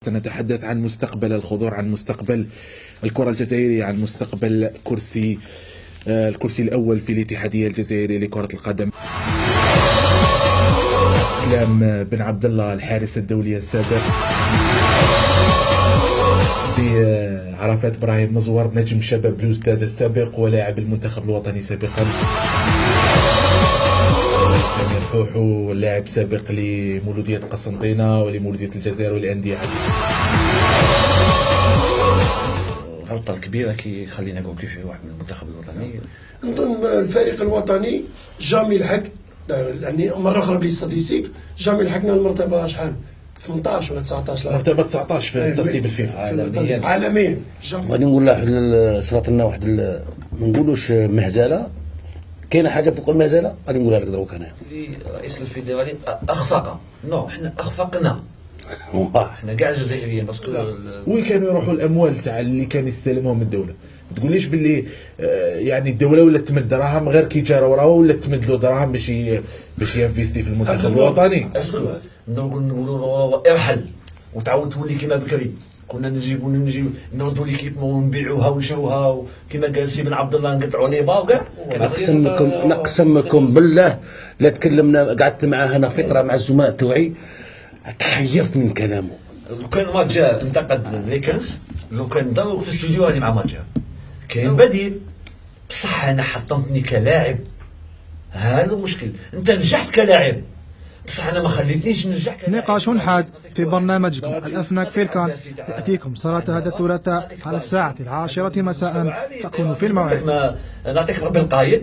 سنتحدث عن مستقبل الخضوع، عن مستقبل الكرة الجزائرية، عن مستقبل الكرسي الأول في الاتحادية الجزائرية لكرة القدم. إسلام بن عبد الله الحارس الدولي السابق، بعرفات إبراهيم مزور نجم شباب بلوزداد السابق ولاعب المنتخب الوطني سابقا، سمير فوحو لاعب سابق لمولودية قسنطينة ولمولودية الجزائر والأندية عديدة. الغلطة الكبيرة كي خلينا نقول كيف واحد من المنتخب الوطني. نظن الفريق الوطني جامي لحق، يعني مرة أخرى بالستاتيستيك جامي لحقنا المرتبة شحال 18 ولا 19 مرتبة 19 في ترتيب الفيفا عالميا. غادي نقول له صرات لنا واحد ما نقولوش مهزلة، كاينه حاجه فوق المهزله غادي نقولها لك دروك انا. رئيس الفيدرالي اخفق، نو حنا اخفقنا حنا كاع الجزائريين باسكو وين كانوا يروحوا الاموال تاع اللي كان يستلمهم الدوله؟ ما تقوليش باللي يعني الدوله ولا تمد دراهم غير كي جا وراه ولا تمد له دراهم باش ينفيستي في المنتخب الوطني. نقولوا ارحل وتعاود تولي كيما بكري، كنا نجيبوا نردوا ليكيب ونبيعوها ونشروها كيما قال سي بن عبد الله نقطعوا ليبا وكاع. نقسمكم بالله لا تكلمنا، قعدت معاه انا فتره مع الزملاء توعي تحيرت من كلامه. لو كان ما جا انتقد ليكنز، لو كان ضرب في الاستوديو راني مع ما جا كاين بديل. بصح انا حطمتني كلاعب، هذا المشكل. انت نجحت كلاعب بصح انا ما خليتنيش ننجح كلاعب. نقاش حاد في برنامجكم الأفناك في الكان يأتيكم صلاة هذا الثلاثاء على الساعة 10 مساء، فكونوا في الموعد. نعطيك ربي القايد.